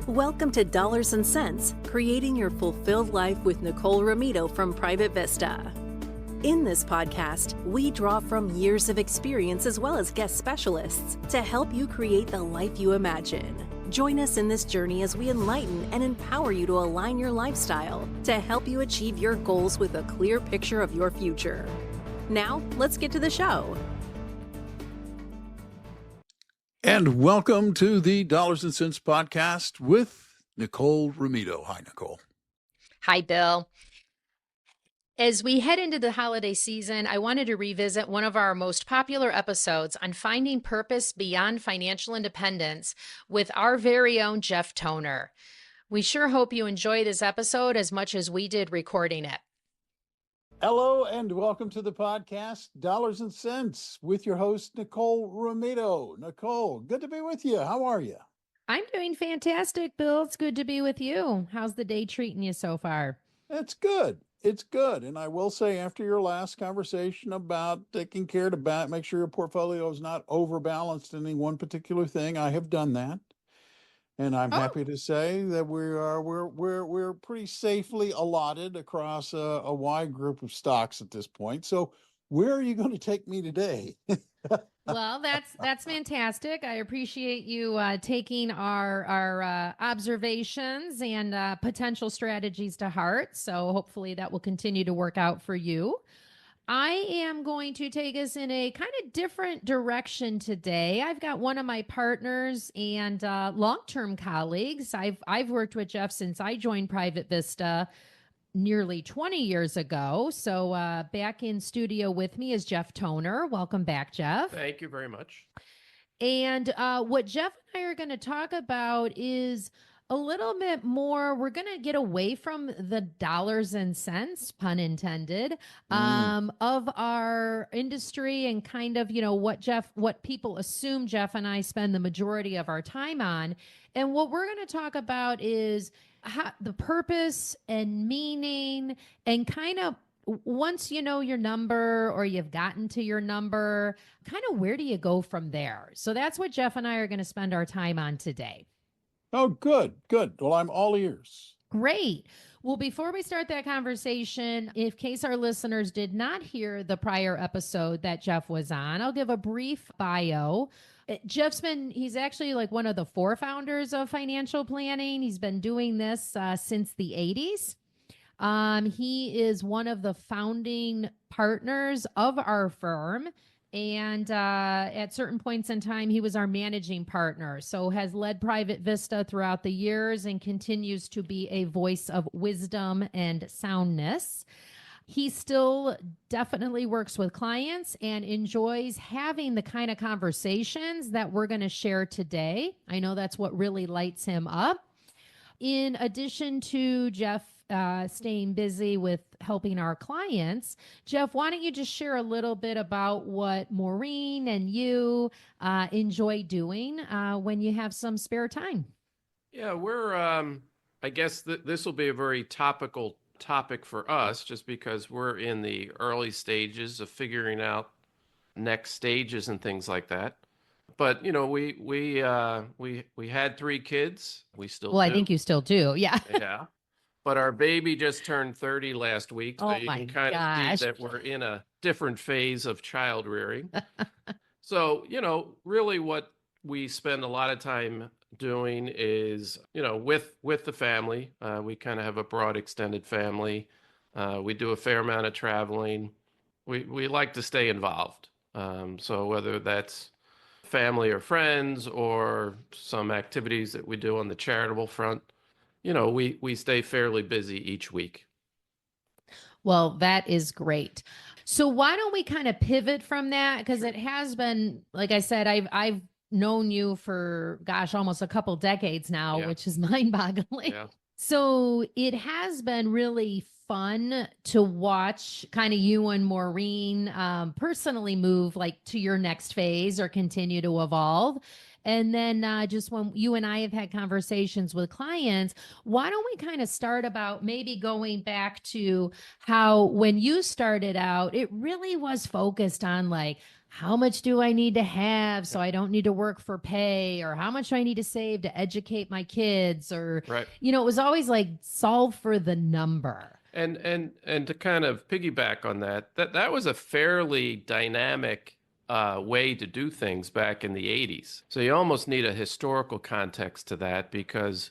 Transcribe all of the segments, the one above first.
Welcome to Dollars and Cents, Creating Your Fulfilled Life with Nicole Romito from Private Vista. In this podcast, we draw from years of experience as well as guest specialists to help you create the life you imagine. Join us in this journey as we enlighten and empower you to align your lifestyle to help you achieve your goals with a clear picture of your future. Now, let's get to the show. And welcome to the Dollars and Cents podcast with Nicole Romito. Hi, Nicole. Hi, Bill. As we head into the holiday season, I wanted to revisit one of our most popular episodes on finding purpose beyond financial independence with our very own Jeff Toner. We sure hope you enjoy this episode as much as we did recording it. Hello and welcome to the podcast, Dollars and Cents, with your host, Nicole Romito. Nicole, good to be with you. How are you? I'm doing fantastic, Bill. It's good to be with you. How's the day treating you so far? It's good. It's good. And I will say, after your last conversation about taking care to make sure your portfolio is not overbalanced in any one particular thing, I have done that. And I'm happy to say that we're pretty safely allotted across a wide group of stocks at this point. So where are you going to take me today? Well, that's fantastic. I appreciate you taking our observations and potential strategies to heart. So hopefully that will continue to work out for you. I am going to take us in a kind of different direction today. I've got one of my partners and long-term colleagues. I've worked with Jeff since I joined Private Vista nearly 20 years ago. So back in studio with me is Jeff Toner. Welcome back, Jeff. Thank you very much. And what Jeff and I are going to talk about is a little bit more, we're going to get away from the dollars and cents, pun intended, of our industry and kind of, what people assume Jeff and I spend the majority of our time on. And what we're going to talk about is the purpose and meaning and kind of once you know your number or you've gotten to your number, kind of where do you go from there? So that's what Jeff and I are going to spend our time on today. Oh, good. Well, I'm all ears. Great. Well, before we start that conversation, in case our listeners did not hear the prior episode that Jeff was on, I'll give a brief bio. He's actually like one of the four founders of financial planning. He's been doing this since the 80s. He is one of the founding partners of our firm. And at certain points in time, he was our managing partner. So has led Private Vista throughout the years and continues to be a voice of wisdom and soundness. He still definitely works with clients and enjoys having the kind of conversations that we're going to share today. I know that's what really lights him up. In addition to Jeff staying busy with helping our clients, Jeff, why don't you just share a little bit about what Maureen and you enjoy doing when you have some spare time? Yeah, I guess this will be a very topical topic for us just because we're in the early stages of figuring out next stages and things like that. But, we had 3 kids. We still do. I think you still do. Yeah. Yeah. But our baby just turned 30 last week. So you can kind of see that we're in a different phase of child rearing. So, really what we spend a lot of time doing is, with the family. We kind of have a broad extended family. We do a fair amount of traveling. We like to stay involved. So whether that's family or friends or some activities that we do on the charitable front, we stay fairly busy each week. Well, that is great. So why don't we kind of pivot from that? Because it has been, like I said, I've known you for, almost a couple decades now, which is mind-boggling. Yeah. So it has been really fun to watch kind of you and Maureen personally move to your next phase or continue to evolve. And then just when you and I have had conversations with clients, why don't we kind of start about maybe going back to how when you started out, it really was focused on how much do I need to have so I don't need to work for pay, or how much do I need to save to educate my kids, or, Right. it was always like solve for the number. And to kind of piggyback on that was a fairly dynamic way to do things back in the 80s. So you almost need a historical context to that, because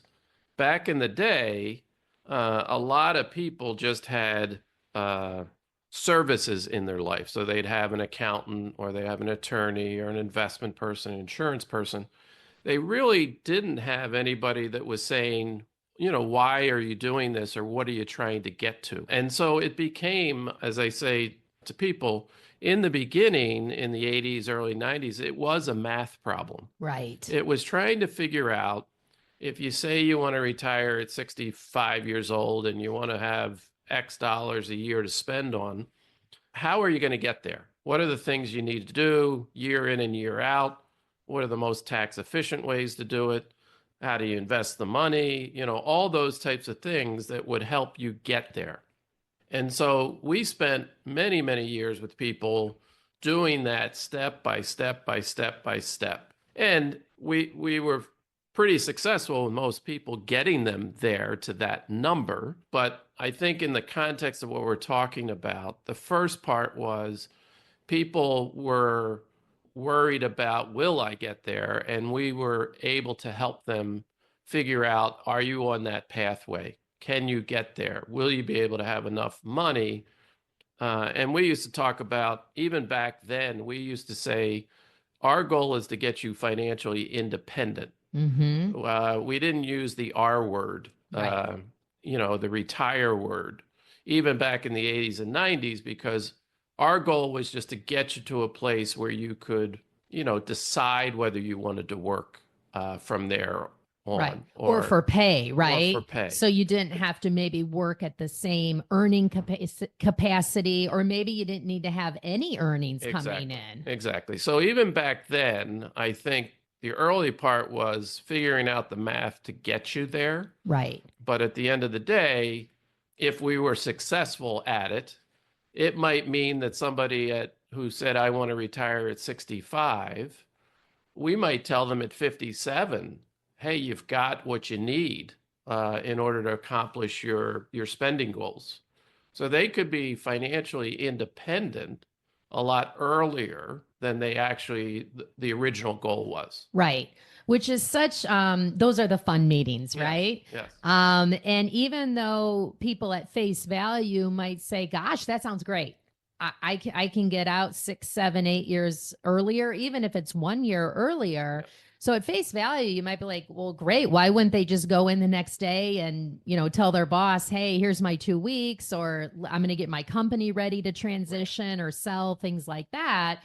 back in the day, a lot of people just had services in their life. So they'd have an accountant, or they have an attorney, or an investment person, an insurance person. They really didn't have anybody that was saying, why are you doing this, or what are you trying to get to? And so it became, as I say to people, in the beginning, in the 80s, early 90s, it was a math problem. Right. It was trying to figure out, if you say you want to retire at 65 years old and you want to have X dollars a year to spend on, how are you going to get there? What are the things you need to do year in and year out? What are the most tax efficient ways to do it? How do you invest the money? All those types of things that would help you get there. And so we spent many, many years with people doing that step by step by step by step. And we were pretty successful with most people getting them there to that number. But I think in the context of what we're talking about, the first part was people were worried about, will I get there? And we were able to help them figure out, are you on that pathway? Can you get there? Will you be able to have enough money? And we used to talk about, even back then, we used to say, our goal is to get you financially independent. Mm-hmm. We didn't use the R word, Right. The retire word, even back in the 80s and 90s, because our goal was just to get you to a place where you could, decide whether you wanted to work from there on. Right. Or for pay, right? Or for pay. So you didn't have to maybe work at the same earning capacity, or maybe you didn't need to have any earnings coming in. Exactly. So even back then, I think the early part was figuring out the math to get you there. Right. But at the end of the day, if we were successful at it, it might mean that somebody who said, I want to retire at 65, we might tell them at 57, hey, you've got what you need in order to accomplish your spending goals. So they could be financially independent a lot earlier than they actually, the original goal was. Right. Which is such, those are the fun meetings, right? Yes. And even though people at face value might say, gosh, that sounds great. I can get out 6, 7, 8 years earlier, even if it's 1 year earlier. Yeah. So at face value, you might be like, well, great. Why wouldn't they just go in the next day and, tell their boss, hey, here's my 2 weeks, or I'm going to get my company ready to transition or sell, things like that.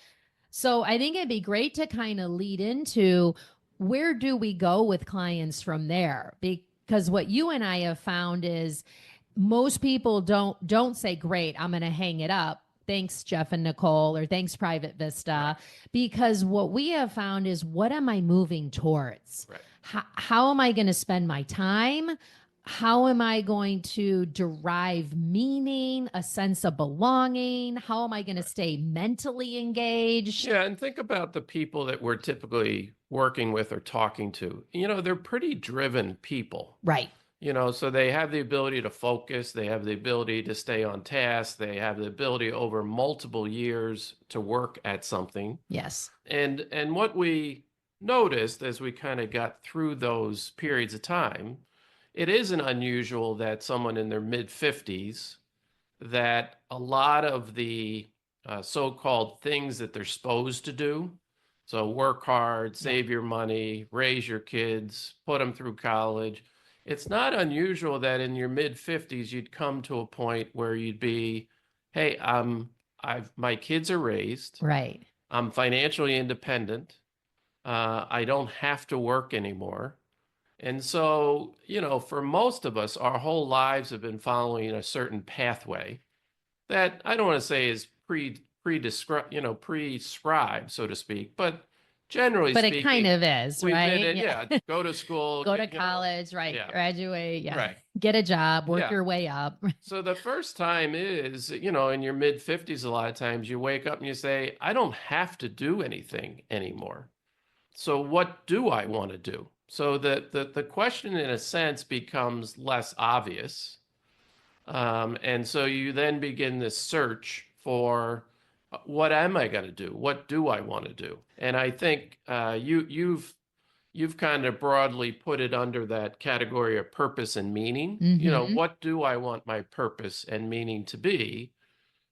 So I think it'd be great to kind of lead into, where do we go with clients from there? Because what you and I have found is most people don't say, great, I'm going to hang it up. Thanks, Jeff and Nicole, or thanks, Private Vista. Because what we have found is, what am I moving towards? Right. How am I going to spend my time? How am I going to derive meaning, a sense of belonging? How am I going to stay mentally engaged? Yeah, and think about the people that we're typically working with or talking to. They're pretty driven people. Right. So they have the ability to focus, they have the ability to stay on task, they have the ability over multiple years to work at something. Yes. And what we noticed as we kind of got through those periods of time, it isn't unusual that someone in their mid-50s, that a lot of the so-called things that they're supposed to do, so work hard, save your money, raise your kids, put them through college, it's not unusual that in your mid-50s you'd come to a point where you'd be, hey, my kids are raised. Right. I'm financially independent. I don't have to work anymore. And so, for most of us, our whole lives have been following a certain pathway that I don't want to say is prescribed, so to speak, but generally but speaking, it kind of is, right? Yeah. Go to school, go to college, right? Yeah. Graduate, yeah. Right. Get a job, work your way up. So the first time is, in your mid 50s, a lot of times you wake up and you say, I don't have to do anything anymore. So what do I want to do? So the question, in a sense, becomes less obvious. And so you then begin this search for what am I going to do? What do I want to do? And I think you've kind of broadly put it under that category of purpose and meaning. What do I want my purpose and meaning to be?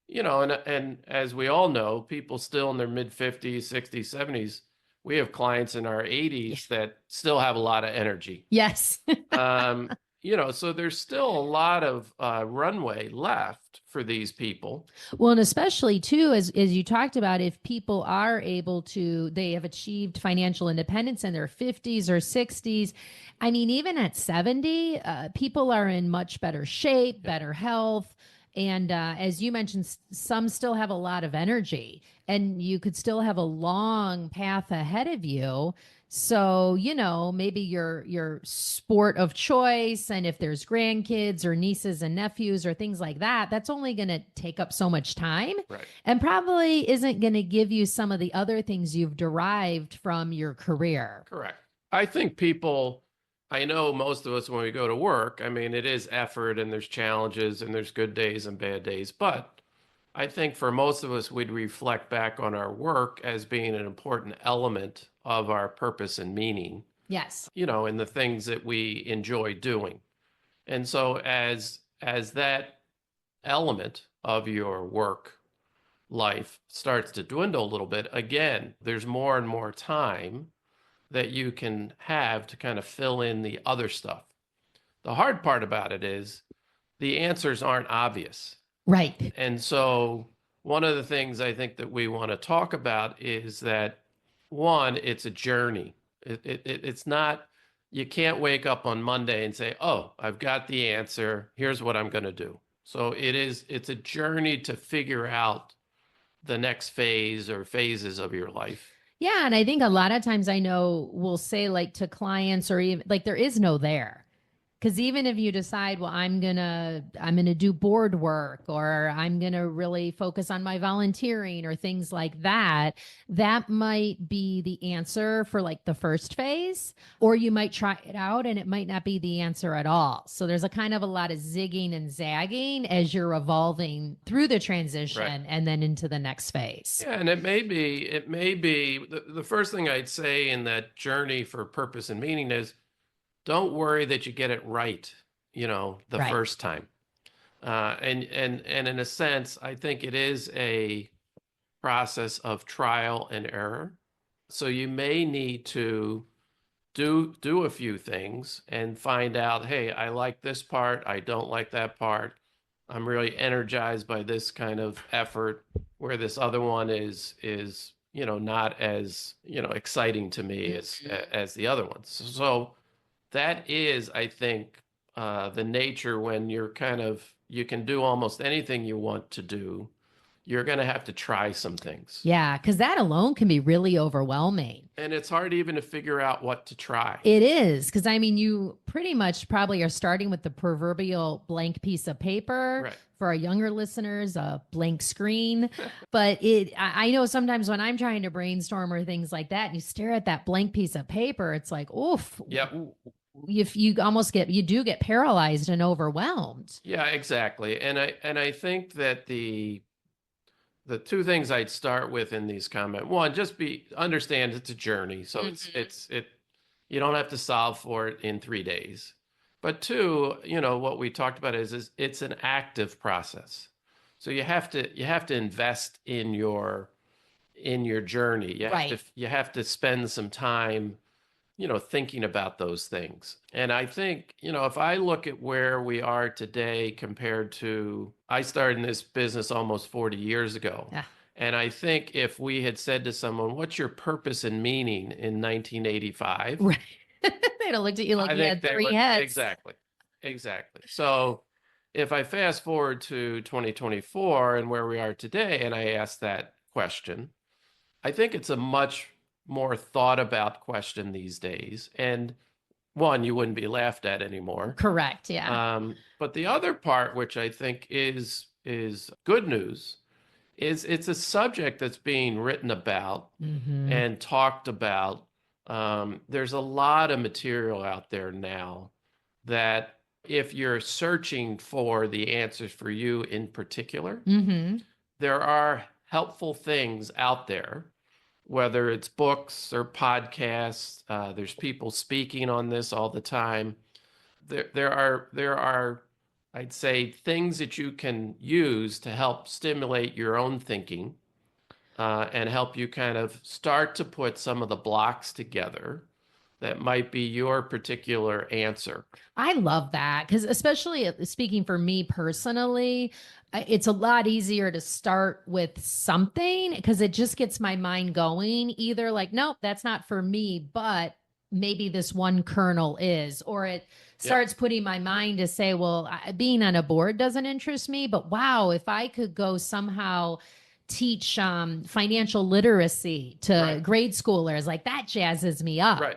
And as we all know, people still in their mid 50s, 60s, 70s, we have clients in our 80s that still have a lot of energy. Yes. So there's still a lot of runway left for these people. Well, and especially too, as you talked about, if people are able to, they have achieved financial independence in their 50s or 60s. I mean, even at 70, people are in much better shape, better health. And as you mentioned, some still have a lot of energy, and you could still have a long path ahead of you. So, maybe your sport of choice, and if there's grandkids or nieces and nephews or things like that, that's only going to take up so much time, right, and probably isn't going to give you some of the other things you've derived from your career. Correct. I know most of us, when we go to work, I mean, it is effort and there's challenges and there's good days and bad days. But I think for most of us, we'd reflect back on our work as being an important element of our purpose and meaning. Yes. In the things that we enjoy doing. And so as that element of your work life starts to dwindle a little bit, again, there's more and more time that you can have to kind of fill in the other stuff. The hard part about it is the answers aren't obvious. Right. And so one of the things I think that we want to talk about is that, one, it's a journey. It's not, you can't wake up on Monday and say, oh, I've got the answer. Here's what I'm going to do. So it's a journey to figure out the next phase or phases of your life. Yeah. And I think a lot of times I know we'll say, like, to clients, or even like, there is no there. Because even if you decide, well, I'm gonna do board work, or I'm gonna really focus on my volunteering or things like that, that might be the answer for like the first phase, or you might try it out and it might not be the answer at all. So there's a lot of zigging and zagging as you're evolving through the transition, right, and then into the next phase. Yeah, and it may be the first thing I'd say in that journey for purpose and meaning is, don't worry that you get it right, right, first time. And in a sense, I think it is a process of trial and error. So you may need to do a few things and find out, hey, I like this part, I don't like that part. I'm really energized by this kind of effort, where this other one is not as, exciting to me as the other ones. So that is, I think, the nature when you can do almost anything you want to do. You're going to have to try some things. Yeah, because that alone can be really overwhelming. And it's hard even to figure out what to try. It is, because I mean, you pretty much probably are starting with the proverbial blank piece of paper. Right. For our younger listeners, a blank screen. But I know sometimes when I'm trying to brainstorm or things like that, and you stare at that blank piece of paper, it's like, oof. Yep. If you do get paralyzed and overwhelmed. Yeah, exactly. And I think that the two things I'd start with in these comments, one, just understand it's a journey. So you don't have to solve for it in 3 days. But two, what we talked about is it's an active process. So you have to invest in your journey. You have to spend some time, thinking about those things. And I think, if I look at where we are today compared to, I started in this business almost 40 years ago. Yeah. And I think if we had said to someone, what's your purpose and meaning in 1985? Right. They'd have looked at you like you had three heads. Exactly. So if I fast forward to 2024 and where we are today, and I ask that question, I think it's a much more thought about question these days. And one, you wouldn't be laughed at anymore. Correct. Yeah. But the other part, which I think is good news, is it's a subject that's being written about and talked about. There's a lot of material out there now that if you're searching for the answers for you in particular, there are helpful things out there, whether it's books or podcasts. There's people speaking on this all the time. There are, I'd say, things that you can use to help stimulate your own thinking and help you kind of start to put some of the blocks together that might be your particular answer. I love that, because especially speaking for me personally, it's a lot easier to start with something because it just gets my mind going. Either like, nope, that's not for me, but maybe this one kernel is, or it starts putting my mind to say, well, being on a board doesn't interest me, but wow, if I could go somehow teach financial literacy to grade schoolers, like that jazzes me up. Right.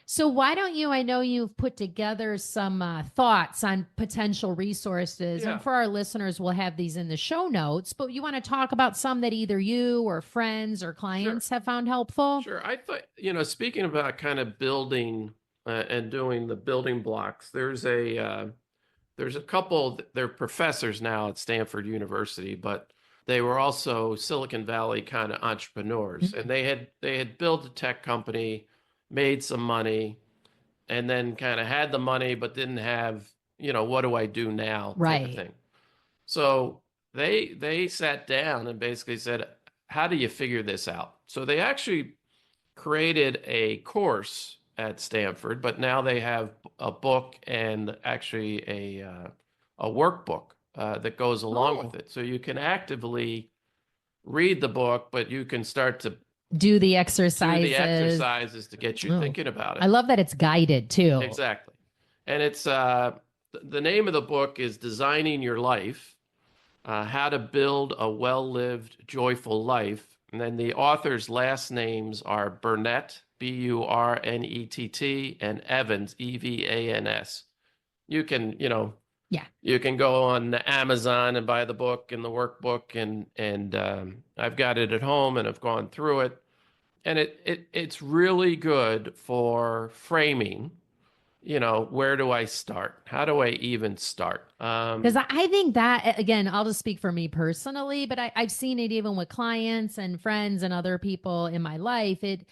So why don't you, I know you've put together some thoughts on potential resources, and for our listeners, we'll have these in the show notes, but you want to talk about some that either you or friends or clients have found helpful? Sure. I thought, speaking about kind of building and doing the building blocks, there's a couple, they're professors now at Stanford University, but they were also Silicon Valley kind of entrepreneurs, and they had built a tech company, made some money, and then kind of had the money, but didn't have, what do I do now? Type of thing. So they sat down and basically said, how do you figure this out? So they actually created a course at Stanford, but now they have a book and actually a workbook that goes along with it. So you can actively read the book, but you can start to do the exercises to get you thinking about it. I love that it's guided too. Exactly. And it's the name of the book is Designing Your Life, How to Build a Well-Lived, Joyful Life. And then the author's last names are Burnett, Burnett, and Evans, Evans. You can, you can go on Amazon and buy the book and the workbook, and I've got it at home and I've gone through it, and it's really good for framing. Where do I start? How do I even start? Because I think that, again, I'll just speak for me personally, but I've seen it even with clients and friends and other people in my life. It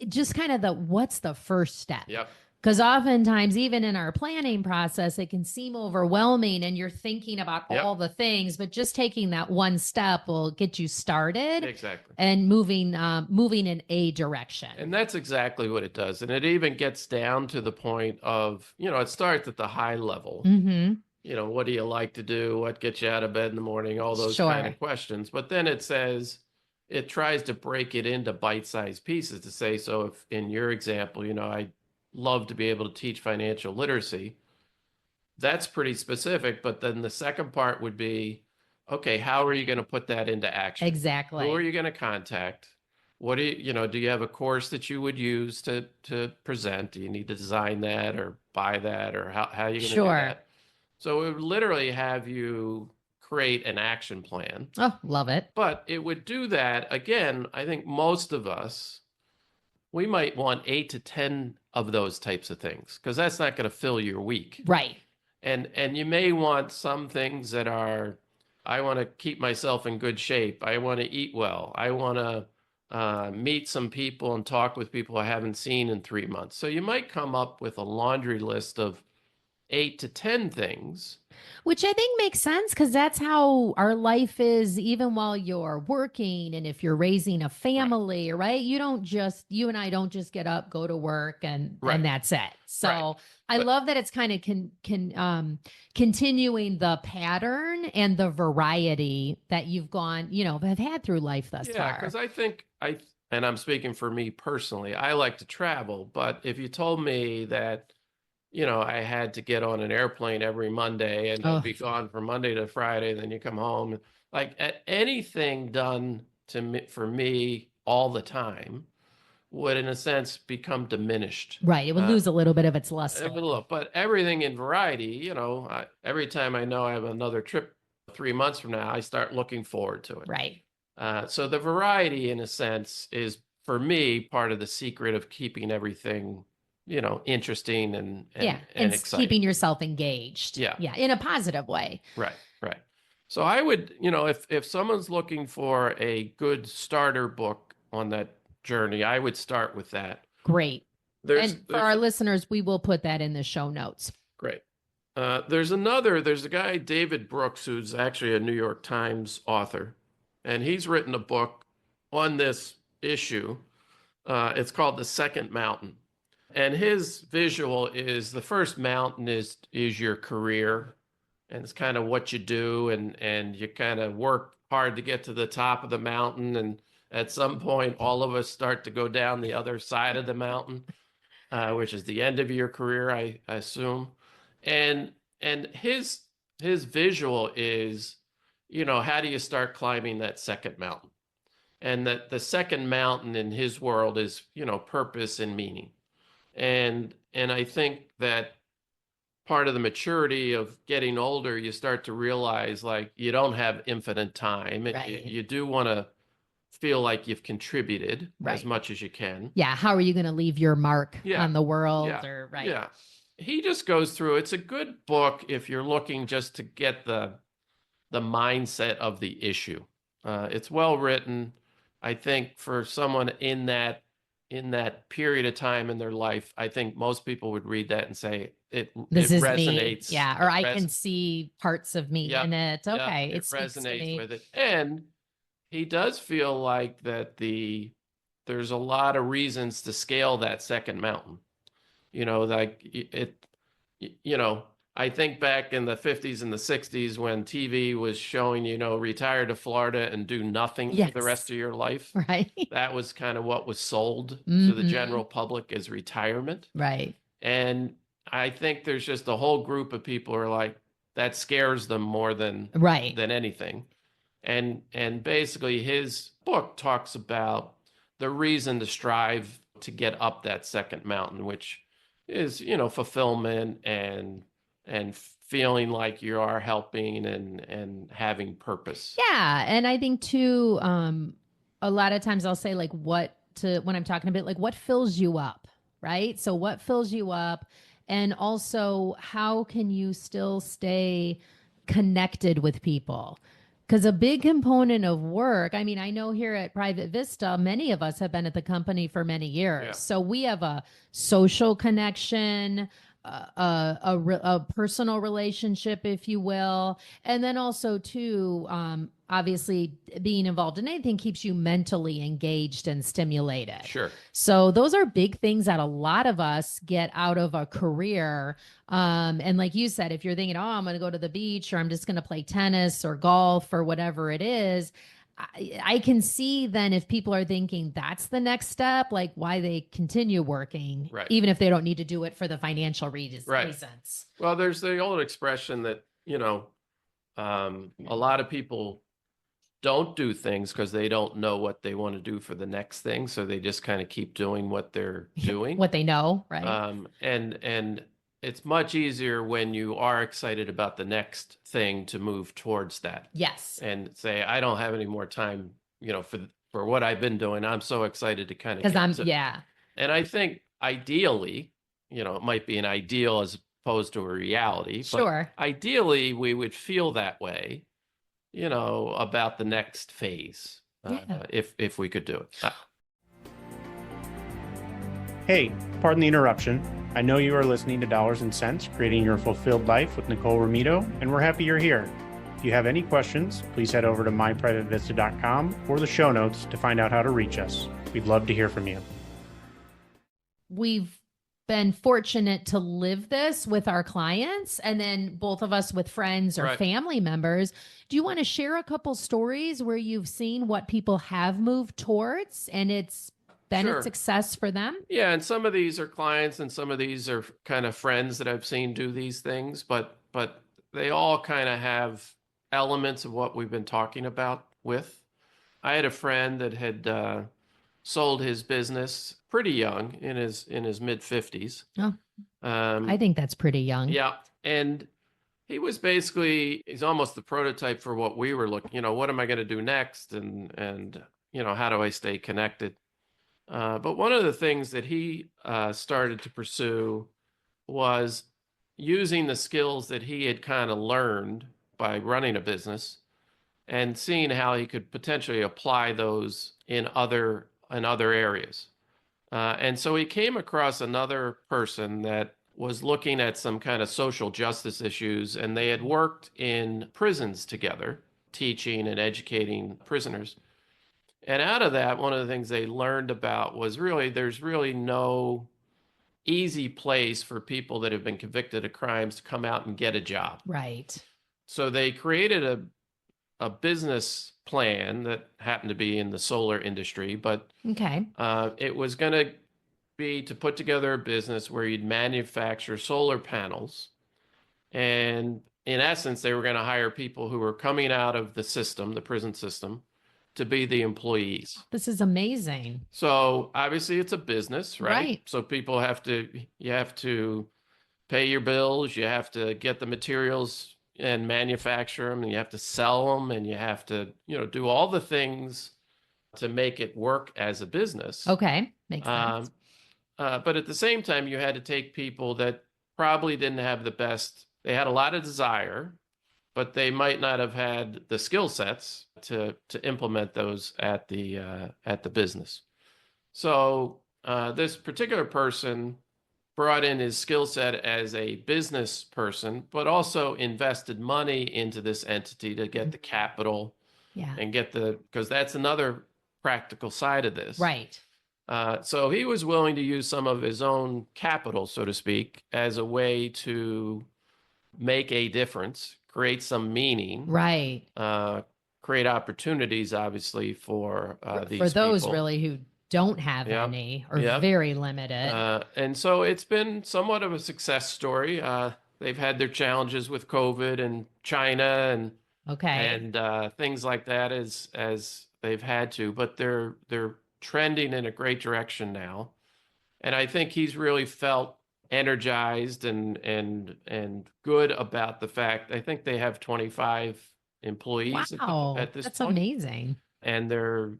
just kind of what's the first step? Yep. Because oftentimes, even in our planning process, it can seem overwhelming and you're thinking about all the things, but just taking that one step will get you started. Exactly. And moving in a direction. And that's exactly what it does. And it even gets down to the point of, it starts at the high level. What do you like to do? What gets you out of bed in the morning? All those kind of questions. But then it tries to break it into bite-sized pieces to say, so if in your example, I love to be able to teach financial literacy. That's pretty specific. But then the second part would be, okay, how are you going to put that into action? Exactly. Who are you going to contact? What do you have a course that you would use to present? Do you need to design that or buy that, or how are you going to do that? So it would literally have you create an action plan. Oh, love it. But it would do that. Again, I think most of us, we might want 8 to 10 of those types of things, because that's not going to fill your week. Right. And you may want some things that are, I want to keep myself in good shape. I want to eat well. I want to meet some people and talk with people I haven't seen in 3 months. So you might come up with a laundry list of 8 to 10 things. Which I think makes sense, because that's how our life is, even while you're working. And if you're raising a family, right? You and I don't just get up, go to work, and that's it. So I love that it's kind of continuing the pattern and the variety that you've have had through life thus far. Yeah, because I think and I'm speaking for me personally, I like to travel, but if you told me that I had to get on an airplane every Monday and I'd be gone from Monday to Friday, and then you come home. Like anything done for me all the time would, in a sense, become diminished. Right. It would lose a little bit of its luster. But everything in variety, every time I know I have another trip 3 months from now, I start looking forward to it. Right. So the variety, in a sense, is, for me, part of the secret of keeping everything, interesting and exciting. Keeping yourself engaged. Yeah. Yeah. In a positive way. Right. So I would, if someone's looking for a good starter book on that journey, I would start with that. Great. And for our listeners, we will put that in the show notes. Great. There's a guy, David Brooks, who's actually a New York Times author, and he's written a book on this issue. It's called The Second Mountain. And his visual is, the first mountain is your career, and it's kind of what you do, and you kind of work hard to get to the top of the mountain, and at some point, all of us start to go down the other side of the mountain, which is the end of your career, I assume. And his visual is, how do you start climbing that second mountain? And that the second mountain in his world is, purpose and meaning. And I think that part of the maturity of getting older, you start to realize, like, you don't have infinite time. Right. You do want to feel like you've contributed right. as much as you can. Yeah. How are you going to leave your mark on the world? Yeah. Right. Yeah. He just goes through, it's a good book if you're looking just to get the mindset of the issue. It's well written. I think for someone in that period of time in their life, I think most people would read that and say, it resonates. Me. Yeah. Or I can see parts of me in it. Okay. It resonates with it. And he does feel like that there's a lot of reasons to scale that second mountain. I think back in the 50s and the 60s when TV was showing, retire to Florida and do nothing for the rest of your life. Right. That was kind of what was sold to the general public as retirement. Right. And I think there's just a whole group of people who are like, that scares them more than anything. And basically his book talks about the reason to strive to get up that second mountain, which is, fulfillment and feeling like you are helping and having purpose. Yeah. And I think too, a lot of times I'll say, like, when I'm talking about, like, what fills you up, right? So what fills you up? And also, how can you still stay connected with people? Because a big component of work, I mean, I know here at Private Vista, many of us have been at the company for many years. Yeah. So we have a social connection, a personal relationship, if you will. And then also too, obviously being involved in anything keeps you mentally engaged and stimulated. Sure. So those are big things that a lot of us get out of a career. And like you said, if you're thinking, oh, I'm going to go to the beach, or I'm just going to play tennis or golf or whatever it is, I can see then if people are thinking that's the next step, like why they continue working, even if they don't need to do it for the financial reasons. Well, there's the old expression that, a lot of people don't do things because they don't know what they want to do for the next thing. So they just kind of keep doing what they're doing. What they know, right? And it's much easier when you are excited about the next thing to move towards that. Yes. And say, I don't have any more time, for what I've been doing. I'm so excited to kind of. And I think ideally, it might be an ideal as opposed to a reality. Sure. But ideally, we would feel that way, about the next phase, if we could do it. Hey, pardon the interruption. I know you are listening to Dollars and Cents, Creating Your Fulfilled Life with Nicole Romito, and we're happy you're here. If you have any questions, please head over to myprivatevista.com or the show notes to find out how to reach us. We'd love to hear from you. We've been fortunate to live this with our clients, and then both of us with friends or family members. Do you want to share a couple stories where you've seen what people have moved towards and it's been a success for them? Yeah, and some of these are clients and some of these are kind of friends that I've seen do these things, but they all kind of have elements of what we've been talking about with. I had a friend that had sold his business pretty young, in his mid-50s. Oh, I think that's pretty young. Yeah. And he's almost the prototype for what we were looking, what am I going to do next? And how do I stay connected? But one of the things that he started to pursue was using the skills that he had kind of learned by running a business and seeing how he could potentially apply those in other areas. And so he came across another person that was looking at some kind of social justice issues, and they had worked in prisons together, teaching and educating prisoners. And out of that, one of the things they learned about was there's really no easy place for people that have been convicted of crimes to come out and get a job. Right. So they created a business plan that happened to be in the solar industry, but okay, it was going to be to put together a business where you'd manufacture solar panels. And in essence, they were going to hire people who were coming out of the system, the prison system, to be the employees. This is amazing. So obviously it's a business, right? Right. So you have to pay your bills, you have to get the materials and manufacture them, and you have to sell them, and you have to, do all the things to make it work as a business. Okay. Makes sense. But at the same time, you had to take people that probably didn't have they had a lot of desire, but they might not have had the skill sets to implement those at the business. So this particular person brought in his skill set as a business person, but also invested money into this entity to get the capital and because that's another practical side of this. Right. So he was willing to use some of his own capital, so to speak, as a way to make a difference, create some meaning, right? Create opportunities, obviously, for these those people. Really who don't have any or very limited. And so it's been somewhat of a success story. They've had their challenges with COVID and China and things like that as they've had to, but they're trending in a great direction now. And I think he's really felt energized and good about the fact. I think they have 25 employees at this that's point. Amazing. And they're,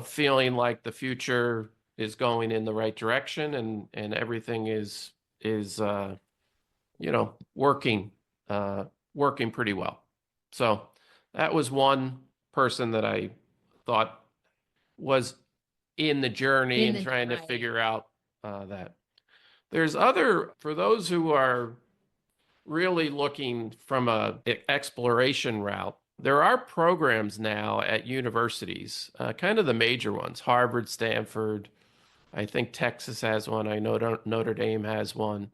feeling like the future is going in the right direction and everything is working pretty well. So that was one person that I thought was in the journey and trying to figure out that. There's for those who are really looking from a exploration route, there are programs now at universities, kind of the major ones, Harvard, Stanford, I think Texas has one, I know Notre Dame has one,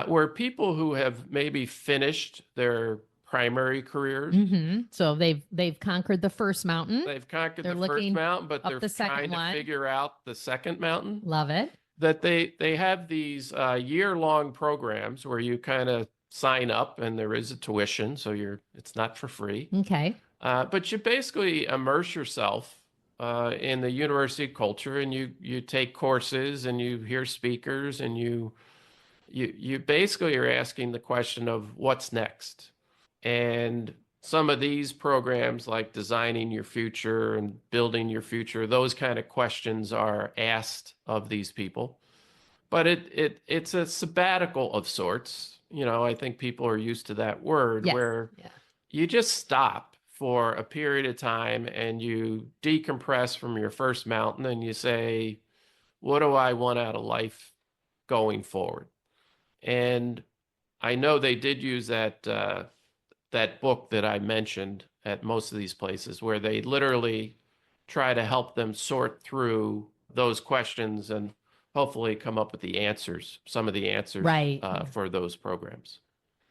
where people who have maybe finished their primary careers. Mm-hmm. So they've conquered the first mountain. They've conquered the first mountain, but they're trying to figure out the second mountain. Love it. That they have these year-long programs where you kind of sign up and there is a tuition, so it's not for free. Okay. But you basically immerse yourself in the university culture, and you take courses and you hear speakers, and you basically are asking the question of what's next. And some of these programs, like designing your future and building your future, those kind of questions are asked of these people. But it's a sabbatical of sorts. I think people are used to that word, where you just stop for a period of time and you decompress from your first mountain and you say, what do I want out of life going forward? And I know they did use that book that I mentioned at most of these places, where they literally try to help them sort through those questions and hopefully come up with some of the answers for those programs.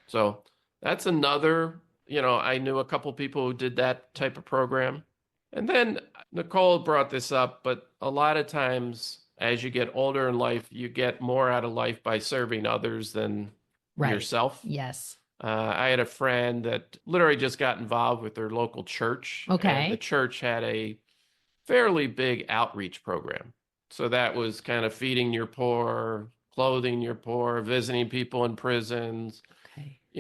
So that's another, I knew a couple people who did that type of program. And then Nicole brought this up, but a lot of times as you get older in life, you get more out of life by serving others than yourself. Yes. I had a friend that literally just got involved with their local church. Okay. And the church had a fairly big outreach program. So that was kind of feeding your poor, clothing your poor, visiting people in prisons,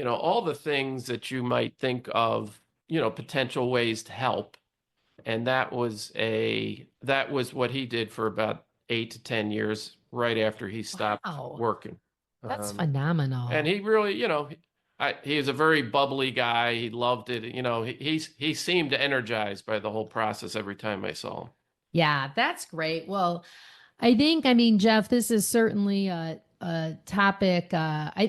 all the things that you might think of, potential ways to help. And that was what he did for about 8 to 10 years right after he stopped working. That's phenomenal. And he really, he was a very bubbly guy. He loved it. He seemed energized by the whole process every time I saw him. Yeah, that's great. Well, I mean, Jeff, this is certainly a topic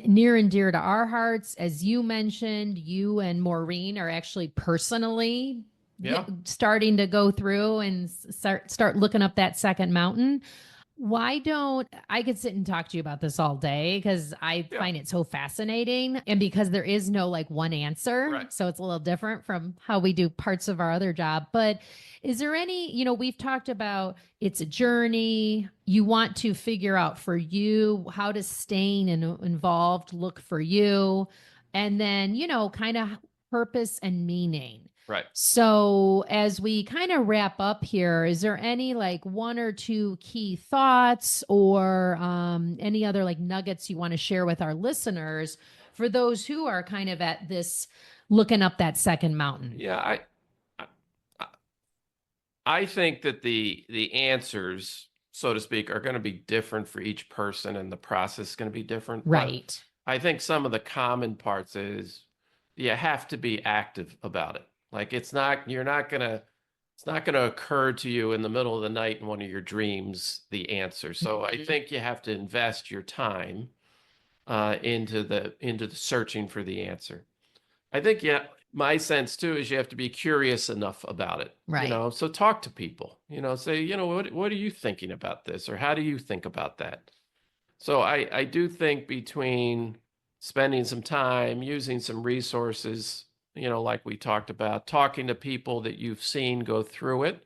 near and dear to our hearts. As you mentioned, you and Maureen are actually personally starting to go through and start looking up that second mountain. Why don't I could sit and talk to you about this all day because I find it so fascinating, and because there is no like one answer. Right. So it's a little different from how we do parts of our other job. But is there any, we've talked about it's a journey. You want to figure out for you how does staying involved look for you, and then, kind of purpose and meaning. Right. So as we kind of wrap up here, is there any like one or two key thoughts or any other like nuggets you want to share with our listeners for those who are kind of at this looking up that second mountain? Yeah, I think that the answers, so to speak, are going to be different for each person, and the process is going to be different. Right. But I think some of the common parts is you have to be active about it. Like it's not going to occur to you in the middle of the night in one of your dreams, the answer. So I think you have to invest your time into the searching for the answer. I think, my sense too is you have to be curious enough about it. Right. So talk to people, say, what are you thinking about this? Or how do you think about that? So I do think between spending some time, using some resources, like we talked about, talking to people that you've seen go through it,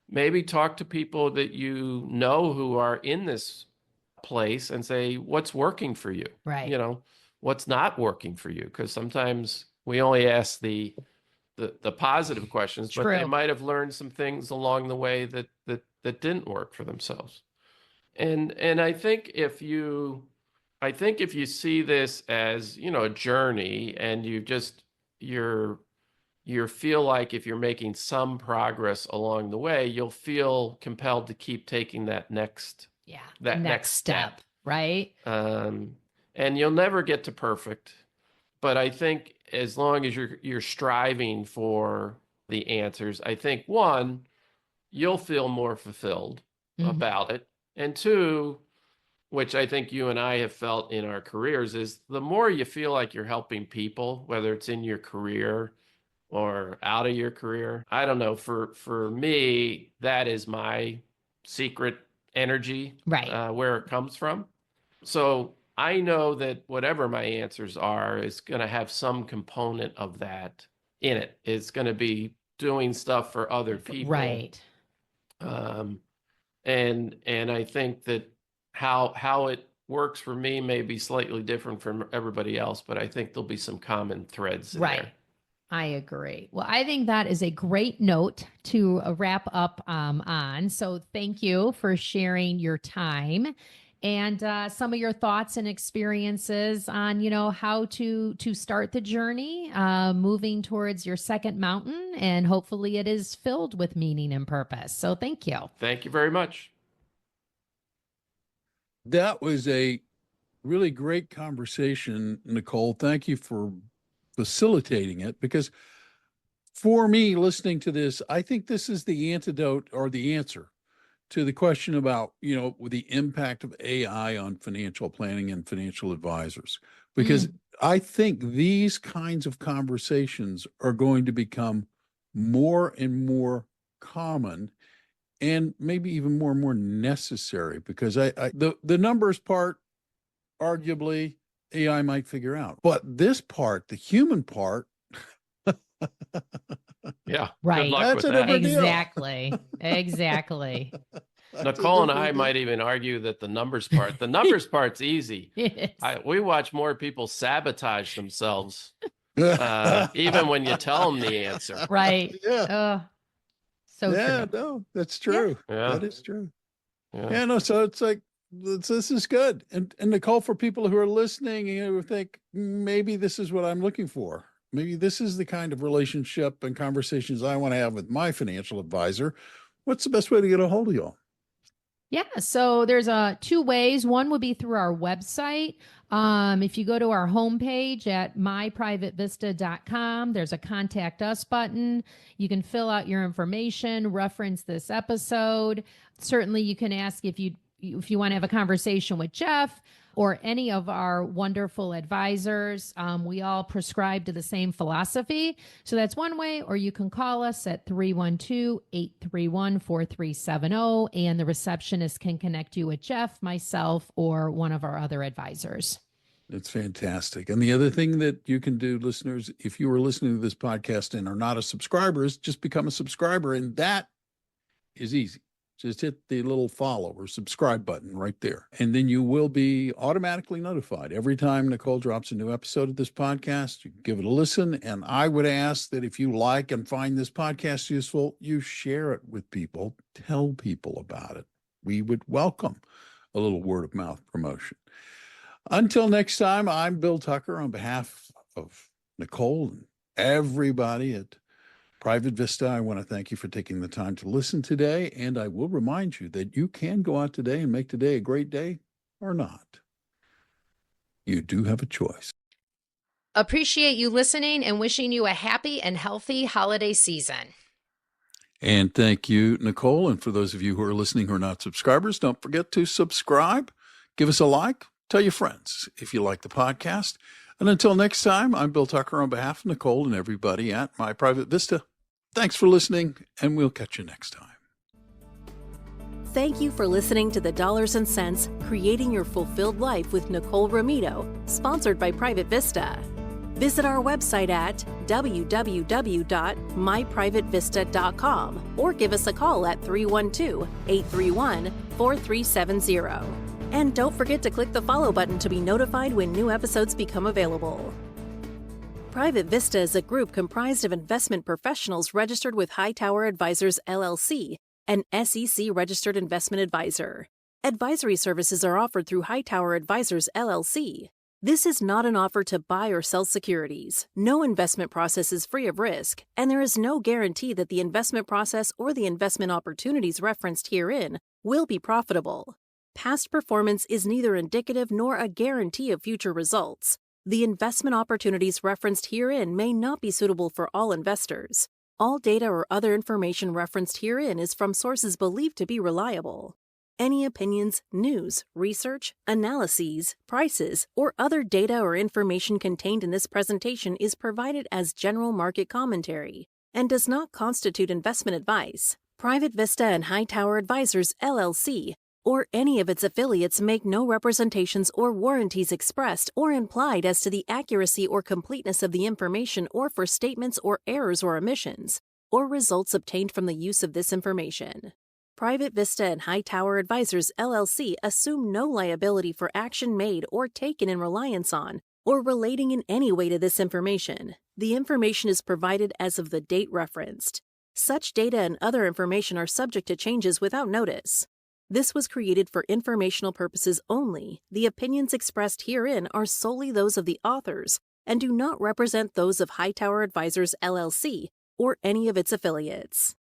maybe talk to people that who are in this place and say, what's working for you? Right. What's not working for you? Because sometimes we only ask the positive questions, but they might have learned some things along the way that didn't work for themselves. And I think if you see this as, a journey, and you feel like if you're making some progress along the way, you'll feel compelled to keep taking that next step. Right. And you'll never get to perfect, but I think as long as you're striving for the answers, I think one, you'll feel more fulfilled about it. And two, which I think you and I have felt in our careers, is the more you feel like you're helping people, whether it's in your career or out of your career. I don't know, for me, that is my secret energy, right? Where it comes from. So I know that whatever my answers are is going to have some component of that in it. It's going to be doing stuff for other people. Right. And I think that how it works for me may be slightly different from everybody else, but I think there'll be some common threads in there. I agree. Well, I think that is a great note to wrap up on. So thank you for sharing your time and some of your thoughts and experiences on, how to start the journey, moving towards your second mountain, and hopefully it is filled with meaning and purpose. So thank you. Thank you very much. That was a really great conversation, Nicole. Thank you for facilitating it, because for me, listening to this, I think this is the antidote or the answer to the question about, the impact of AI on financial planning and financial advisors, because I think these kinds of conversations are going to become more and more common, and maybe even more and more necessary, because the numbers part, arguably, AI might figure out. But this part, the human part, yeah, right. That's a different deal. Exactly. Nicole and I might even argue that the numbers part's easy. We watch more people sabotage themselves, even when you tell them the answer. Right. Yeah. So yeah, true. no, that's true. Yeah. That is true. Yeah. Yeah, no, so it's like, this is good. And Nicole, for people who are listening, who think maybe this is what I'm looking for. Maybe this is the kind of relationship and conversations I want to have with my financial advisor. What's the best way to get a hold of y'all? Yeah, so there's two ways. One would be through our website. If you go to our homepage at myprivatevista.com, there's a contact us button. You can fill out your information, reference this episode. Certainly you can ask if you want to have a conversation with Jeff or any of our wonderful advisors. We all prescribe to the same philosophy. So that's one way, or you can call us at 312-831-4370, and the receptionist can connect you with Jeff, myself, or one of our other advisors. It's fantastic. And the other thing that you can do, listeners, if you are listening to this podcast and are not a subscriber, is just become a subscriber. And that is easy. Just hit the little follow or subscribe button right there. And then you will be automatically notified every time Nicole drops a new episode of this podcast. You can give it a listen. And I would ask that if you like and find this podcast useful, you share it with people, tell people about it. We would welcome a little word of mouth promotion. Until next time, I'm Bill Tucker on behalf of Nicole and everybody at Private Vista. I want to thank you for taking the time to listen today, and I will remind you that you can go out today and make today a great day or not. You do have a choice. Appreciate you listening and wishing you a happy and healthy holiday season. And thank you, Nicole. And for those of you who are listening who are not subscribers, don't forget to subscribe, give us a like, tell your friends if you like the podcast. And until next time, I'm Bill Tucker on behalf of Nicole and everybody at My Private Vista. Thanks for listening, and we'll catch you next time. Thank you for listening to the Dollars and Cents Creating Your Fulfilled Life with Nicole Romito, sponsored by Private Vista. Visit our website at www.myprivatevista.com or give us a call at 312-831-4370. And don't forget to click the follow button to be notified when new episodes become available. Private Vista is a group comprised of investment professionals registered with Hightower Advisors, LLC, an SEC-registered investment advisor. Advisory services are offered through Hightower Advisors, LLC. This is not an offer to buy or sell securities. No investment process is free of risk, and there is no guarantee that the investment process or the investment opportunities referenced herein will be profitable. Past performance is neither indicative nor a guarantee of future results. The investment opportunities referenced herein may not be suitable for all investors. All data or other information referenced herein is from sources believed to be reliable. Any opinions, news, research, analyses, prices, or other data or information contained in this presentation is provided as general market commentary and does not constitute investment advice. Private Vista and Hightower Advisors, LLC, or any of its affiliates make no representations or warranties expressed or implied as to the accuracy or completeness of the information or for statements or errors or omissions, or results obtained from the use of this information. Private Vista and Hightower Advisors, LLC assume no liability for action made or taken in reliance on or relating in any way to this information. The information is provided as of the date referenced. Such data and other information are subject to changes without notice. This was created for informational purposes only. The opinions expressed herein are solely those of the authors and do not represent those of Hightower Advisors, LLC, or any of its affiliates.